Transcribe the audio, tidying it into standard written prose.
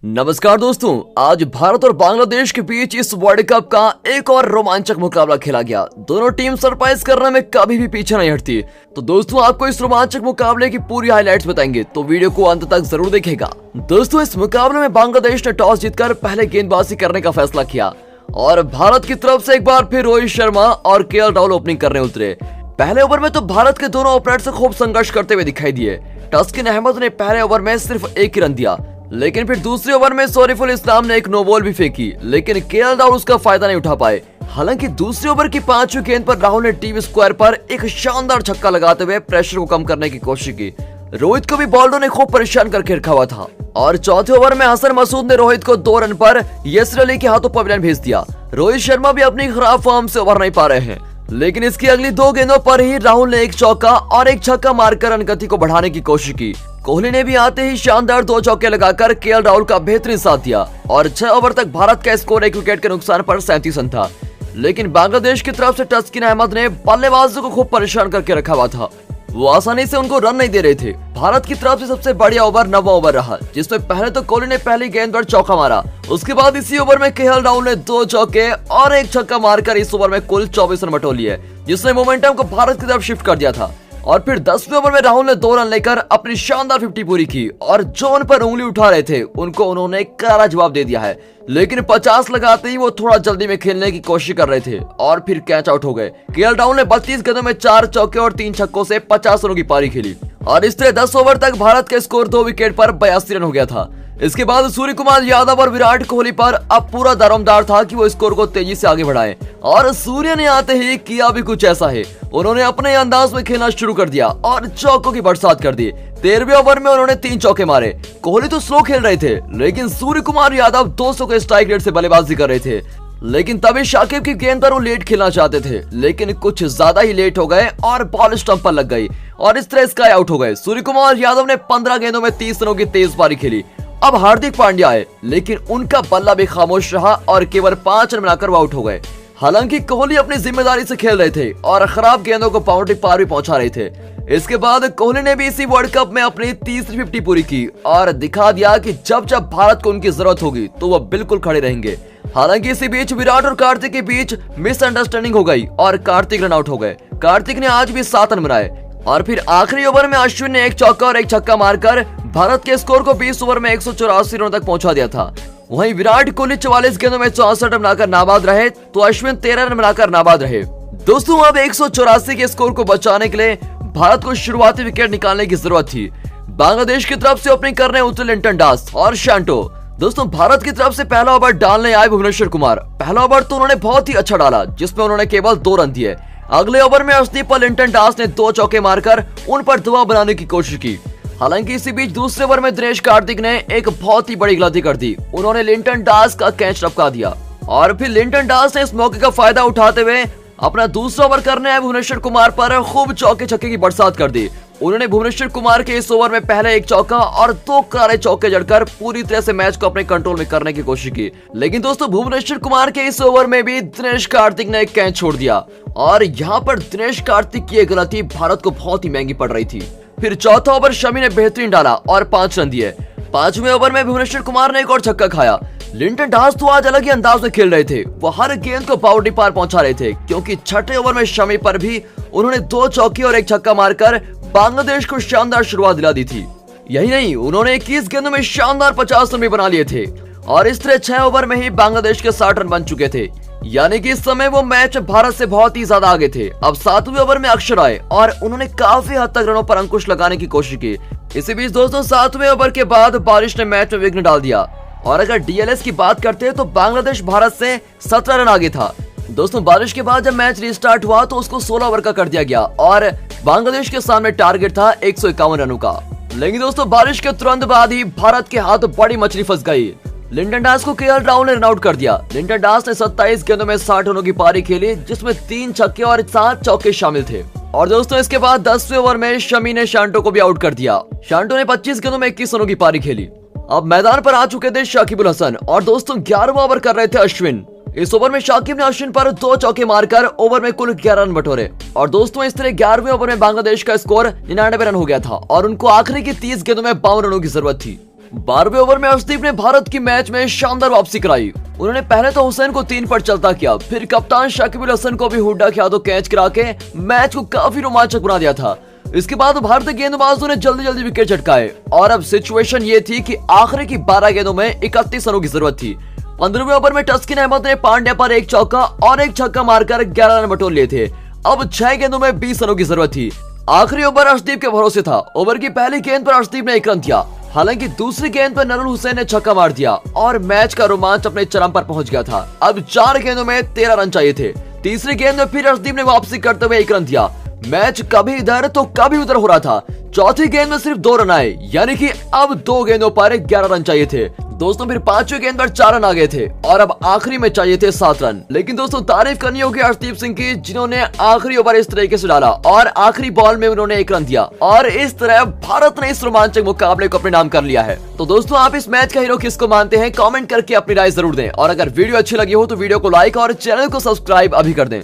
नमस्कार दोस्तों, आज भारत और बांग्लादेश के बीच इस वर्ल्ड कप का एक और रोमांचक मुकाबला खेला गया। दोनों टीम सरप्राइज करने में कभी भी पीछे नहीं हटती। तो दोस्तों, आपको इस रोमांचक मुकाबले की पूरी हाइलाइट्स बताएंगे, तो वीडियो को अंत तक जरूर देखेगा। दोस्तों, इस मुकाबले में बांग्लादेश ने टॉस जीतकर पहले गेंदबाजी करने का फैसला किया और भारत की तरफ से एक बार फिर रोहित शर्मा और केएल राहुल ओपनिंग करने उतरे। पहले ओवर में तो भारत के दोनों ओपनर से खूब संघर्ष करते हुए दिखाई दिए। तस्किन अहमद ने पहले ओवर में सिर्फ एक ही रन दिया, लेकिन फिर दूसरे ओवर में शरीफुल इस्लाम ने एक नो बॉल भी फेंकी, लेकिन केएल राहुल उसका फायदा नहीं उठा पाए। हालांकि दूसरे ओवर की 5वीं गेंद पर राहुल ने टीम स्क्वायर पर एक शानदार छक्का लगाते हुए प्रेशर को कम करने की कोशिश की। रोहित को भी बॉलरों ने खूब परेशान करके रखा हुआ था और चौथे ओवर में हसन मसूद ने रोहित को 2 रन पर यसर अली के हाथों पवेलियन भेज दिया। रोहित शर्मा भी अपनी खराब फॉर्म से उभर नहीं पा रहे हैं, लेकिन इसकी अगली 2 गेंदों पर ही राहुल ने एक चौका और एक छक्का मारकर रनगति को बढ़ाने की कोशिश की। कोहली ने भी आते ही शानदार 2 चौके लगाकर केएल राहुल का बेहतरीन साथ दिया और 6 ओवर तक भारत का स्कोर 1 विकेट के नुकसान पर 37 रन था। लेकिन बांग्लादेश की तरफ से तस्किन अहमद ने बल्लेबाजों को खूब परेशान करके रखा हुआ था। वो आसानी से उनको रन नहीं दे रहे थे। भारत की तरफ से सबसे बढ़िया ओवर 9वां ओवर रहा, जिसमें पहले तो कोहली ने पहली गेंद पर चौका मारा। उसके बाद इसी ओवर में केएल राहुल ने 2 चौके और एक छक्का मारकर इस ओवर में कुल 24 रन बटोर लिए, जिसने मोमेंटम को भारत की तरफ शिफ्ट कर दिया था। और फिर 10वें ओवर में राहुल ने 2 रन लेकर अपनी शानदार 50 पूरी की और जो उन पर उंगली उठा रहे थे उनको उन्होंने करारा जवाब दे दिया है। लेकिन 50 लगाते ही वो थोड़ा जल्दी में खेलने की कोशिश कर रहे थे और फिर कैच आउट हो गए। केएल राहुल ने 32 गेंदों में 4 चौके और 3 छक्कों से 50 रनों की पारी खेली और इस तरह 10 ओवर तक भारत का स्कोर 2 विकेट पर 82 रन हो गया था। इसके बाद सूर्य कुमार यादव और विराट कोहली पर अब पूरा दारोमदार था कि वो स्कोर को तेजी से आगे बढ़ाएं और सूर्य ने आते ही किया भी कुछ ऐसा है। उन्होंने अपने अंदाज में खेलना शुरू कर दिया और चौकों की बरसात कर दी। 13वें ओवर में उन्होंने 3 चौके मारे। कोहली तो स्लो खेल रहे थे, लेकिन सूर्य कुमार यादव 200 के स्ट्राइक रेट से बल्लेबाजी कर रहे थे। लेकिन तभी शाकिब की गेंद पर वो लेट खेलना चाहते थे, लेकिन कुछ ज्यादा ही लेट हो गए और बॉल स्टंप पर लग गई और इस तरह स्काई आउट हो गए। सूर्य कुमार यादव ने 15 गेंदों में 30 रनों की तेज पारी खेली। अब हार्दिक पांड्या आए, लेकिन उनका बल्ला भी खामोश रहा और केवल 5 रन बनाकर वो आउट हो गए। हालांकि कोहली अपनी जिम्मेदारी से खेल रहे थे और खराब गेंदों को बाउंड्री पार भी पहुंचा रहे थे। इसके बाद कोहली ने भी इसी वर्ल्ड कप में अपनी तीसरी 50 पूरी की और दिखा दिया कि जब जब भारत को उनकी जरूरत होगी तो वह बिल्कुल खड़े रहेंगे। हालांकि इसी बीच विराट और कार्तिक के बीच मिसअंडरस्टैंडिंग हो गई और कार्तिक रन आउट हो गए। कार्तिक ने आज भी 7 रन बनाए और फिर आखिरी ओवर में अश्विन ने एक चौका और एक छक्का मारकर भारत के स्कोर को 20 ओवर में 184 रनों तक पहुंचा दिया था। वहीं विराट कोहली 44 गेंदों में 64 रन बनाकर नाबाद रहे, तो अश्विन 13 रन बनाकर नाबाद रहे। दोस्तों, अब 184 के स्कोर को बचाने के लिए भारत को शुरुआती विकेट निकालने की जरूरत थी। बांग्लादेश की तरफ से ओपनिंग करने उतरे लिंटन दास और शांटो। दोस्तों, भारत की तरफ से पहला ओवर डालने आए भुवनेश्वर कुमार। पहला ओवर तो उन्होंने बहुत ही अच्छा डाला, जिसमें उन्होंने केवल 2 रन दिए। अगले ओवर में अर्शदीप और लिंटन दास ने 2 चौके मारकर उन पर दबाव बनाने की कोशिश की। हालांकि इसी बीच दूसरे ओवर में दिनेश कार्तिक ने एक बहुत ही बड़ी गलती कर दी। उन्होंने लिंटन दास का कैच टपका दिया और फिर लिंटन दास ने इस मौके का फायदा उठाते हुए अपना दूसरा ओवर करने आए भुवनेश्वर कुमार पर खूब चौके छक्के की बरसात कर दी। उन्होंने भुवनेश्वर कुमार के इस ओवर में पहले एक चौका और 2 करारे चौके जड़कर पूरी तरह से मैच को अपने कंट्रोल में करने की कोशिश की। लेकिन दोस्तों, भुवनेश्वर कुमार के इस ओवर में भी दिनेश कार्तिक ने एक कैच छोड़ दिया और यहाँ पर दिनेश कार्तिक की गलती भारत को बहुत ही महंगी पड़ रही थी। फिर चौथा ओवर शमी ने बेहतरीन डाला और 5 रन दिए। 5वें ओवर में भुवनेश्वर कुमार ने एक और छक्का खाया। लिंटन दास तो आज अलग ही अंदाज में खेल रहे थे। वो हर गेंद को बाउंड्री पार पहुंचा रहे थे, क्योंकि 6ठे ओवर में शमी पर भी उन्होंने 2 चौके और एक छक्का मारकर बांग्लादेश को शानदार शुरुआत दिला दी थी। यही नहीं, उन्होंने 21 गेंदों में शानदार 50 रन भी बना लिए थे और इस तरह 6 ओवर में ही बांग्लादेश के 60 रन बन चुके थे। यानी कि इस समय वो मैच भारत से बहुत ही ज्यादा आगे थे। अब 7वें ओवर में अक्षर आए और उन्होंने काफी हद तक रनों पर अंकुश लगाने की कोशिश की। इसी बीच दोस्तों, 7वें ओवर के बाद बारिश ने मैच में विघ्न डाल दिया और अगर डीएलएस की बात करते हैं तो बांग्लादेश भारत से 17 रन आगे था। दोस्तों, बारिश के बाद जब मैच रिस्टार्ट हुआ तो उसको 16 ओवर का कर दिया गया और बांग्लादेश के सामने टारगेट था 151 रनों का। लेकिन दोस्तों, बारिश के तुरंत बाद ही भारत के हाथ बड़ी मछली फंस गई। लिंटन दास को केएल राहुल ने रन आउट कर दिया। लिंटन दास ने 27 गेंदों में 60 रनों की पारी खेली, जिसमें 3 छक्के और 7 चौके शामिल थे। और दोस्तों, इसके बाद 10वें ओवर में शमी ने शांटो को भी आउट कर दिया। शांटो ने 25 गेंदों में 21 रनों की पारी खेली। अब मैदान पर आ चुके थे शाकिब अल हसन और दोस्तों 11वां ओवर कर रहे थे अश्विन। इस ओवर में शाकिब ने अश्विन पर 2 चौके मारकर ओवर में कुल 11 रन बटोरे और दोस्तों इस तरह 11वें ओवर में बांग्लादेश का स्कोर 99 रन हो गया था और उनको आखिरी की 30 गेंदों में 52 रनों की जरूरत थी। 12वें ओवर में अर्शदीप ने भारत की मैच में शानदार वापसी कराई। उन्होंने पहले तो हुसैन को 3 पर चलता किया, फिर कप्तान शाकिब अल हसन को भी हुड्डा के हाथों कैच करा के मैच को काफी रोमांचक बना दिया था। इसके बाद भारतीय गेंदबाजों ने जल्दी जल्दी विकेट चटकाए और अब सिचुएशन ये थी कि आखिरी की 12 गेंदों में 31 रनों की जरूरत थी। 15वें ओवर में तस्किन अहमद ने पांड्या पर 1 चौका और 1 छक्का मारकर 11 रन बटोर लिए थे। अब 6 गेंदों में 20 रनों की जरूरत थी। आखिरी ओवर अर्शदीप के भरोसे था। ओवर की पहली गेंद पर अर्शदीप ने 1 रन दिया, हालांकि दूसरी गेंद पर नरुल हुसैन ने छक्का मार दिया और मैच का रोमांच अपने चरम पर पहुंच गया था। अब 4 गेंदों में 13 रन चाहिए थे। तीसरी गेंद में फिर अर्शदीप ने वापसी करते हुए 1 रन दिया। मैच कभी इधर तो कभी उधर हो रहा था। चौथी गेंद में सिर्फ 2 रन आए, यानी कि अब 2 गेंदों पर 11 रन चाहिए थे। दोस्तों फिर 5वीं गेंद पर 4 रन आ गए थे और अब आखिरी में चाहिए थे 7 रन। लेकिन दोस्तों तारीफ करनी होगी अर्शदीप सिंह की, जिन्होंने आखिरी ओवर इस तरीके से डाला और आखिरी बॉल में उन्होंने 1 रन दिया और इस तरह भारत ने इस रोमांचक मुकाबले को अपने नाम कर लिया है। तो दोस्तों आप इस मैच का हीरो किसको मानते हैं, कमेंट करके अपनी राय जरूर दें और अगर वीडियो अच्छी लगी हो तो वीडियो को लाइक और चैनल को सब्सक्राइब अभी कर दें।